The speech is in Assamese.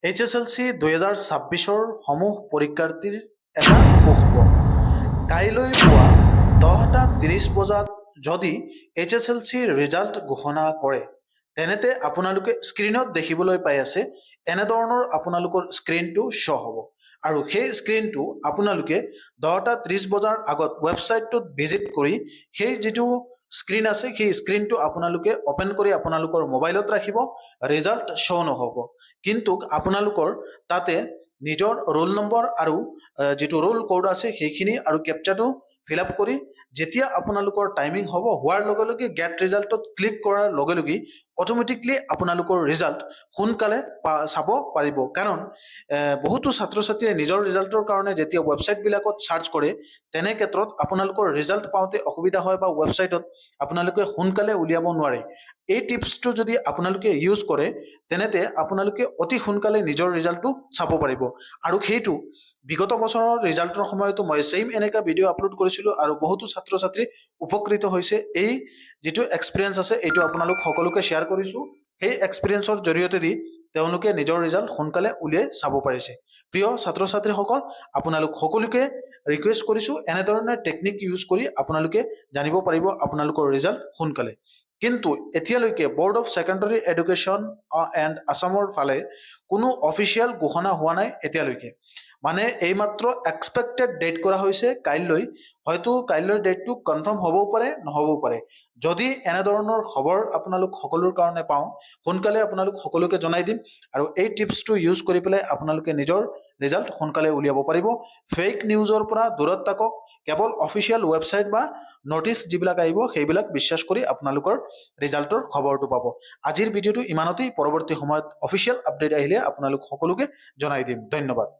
HSLC 2026 সমূহ পৰীক্ষাৰ্থীৰ এটা সুখবৰ কাইলৈ পুৱা 10:30 বজাত যদি HSLC ৰিজাল্ট ঘোষণা কৰে তেনেতে আপোনালোকে স্ক্ৰীনত দেখিবলৈ পাই আছে এনেধৰণৰ আপোনালোকৰ স্ক্ৰীনটো শ্ব' হ'ব আৰু সেই স্ক্ৰীনটো আপোনালোকে 10:30 বজাৰ আগত ৱেবছাইটটোত ভিজিট কৰি সেই যিটো স্ক্ৰীন আছে সেই স্ক্ৰীনটো আপোনালোকে ওপেন কৰি আপোনালোকৰ মোবাইলত ৰাখিব ৰিজাল্ট শ্ব' নহ'ব কিন্তু আপোনালোকৰ তাতে নিজৰ ৰোল নম্বৰ আৰু যিটো ৰোল কোড আছে সেইখিনি আৰু কেপচাটো ফিল আপ কৰি যেতিয়া আপোনালোকৰ টাইমিং হ'ব হোৱাৰ লগে লগে গেট ৰিজাল্টত ক্লিক কৰাৰ লগে লগে অটোমেটিকলি আপোনালোকৰ ৰিজাল্ট সোনকালে চাব পাৰিব কাৰণ বহুতো ছাত্ৰ ছাত্ৰীয়ে নিজৰ ৰিজাল্টৰ কাৰণে যেতিয়া ৱেবছাইটবিলাকত চাৰ্চ কৰে তেনে ক্ষেত্ৰত আপোনালোকৰ ৰিজাল্ট পাওঁতে অসুবিধা হয় বা ৱেবছাইটত আপোনালোকে সোনকালে উলিয়াব নোৱাৰে এই টিপছটো যদি আপোনালোকে ইউজ কৰে তেনেতে আপোনালোকে অতি সোনকালে নিজৰ ৰিজাল্টটো চাব পাৰিব আৰু সেইটো বিগত বছৰৰ ৰিজাল্টৰ সময়তো মই সেম এনেকা ভিডিঅ' আপলোড কৰিছিলোঁ আৰু বহুতো ছাত্ৰ ছাত্ৰী উপকৃত হৈছে এই যিটো এক্সপিৰিয়েঞ্চ আছে এইটো আপোনালোক সকলোকে শ্বেয়াৰ কৰিছোঁ সেই এক্সপিৰিয়েঞ্চৰ জৰিয়তে দি তেওঁলোকে নিজৰ ৰিজাল্ট সোনকালে উলিয়াই চাব পাৰিছে প্ৰিয় ছাত্ৰ ছাত্ৰীসকল আপোনালোক সকলোকে ৰিকুৱেষ্ট কৰিছোঁ এনেধৰণে টেকনিক ইউজ কৰি আপোনালোকে জানিব পাৰিব আপোনালোকৰ ৰিজাল্ট সোনকালে কিন্তু এতিয়ালৈকে board of secondary education and আছামৰ ফালে কোনো অফিচিয়েল ঘোষণা হোৱা নাই এতিয়ালৈকে মানে এইমাত্ৰ এক্সপেক্টেড ডেট কৰা হৈছে কাইলৈ হয়তো কাইলৈৰ ডেটটো কনফাৰ্ম হ'বও পাৰে নহ'বও পাৰে যদি এনেধৰণৰ খবৰ আপোনালোক সকলোৰ কাৰণে পাওঁ সোনকালে আপোনালোক সকলোকে জনাই দিম আৰু এই টিপছটো ইউজ কৰি পেলাই আপোনালোকে নিজৰ ৰিজাল্ট সোনকালে উলিয়াব পাৰিব ফেক নিউজৰ পৰা দূৰত থাকক কেৱল অফিচিয়েল ৱেবছাইট বা নটিচ যিবিলাক আহিব সেইবিলাক বিশ্বাস কৰি আপোনালোকৰ ৰিজাল্টৰ খবৰটো পাব আজিৰ ভিডিঅ'টো ইমানতেই পৰৱৰ্তী সময়ত অফিচিয়েল আপডেট আহিলে আপোনালোক সকলোকে জনাই দিম ধন্যবাদ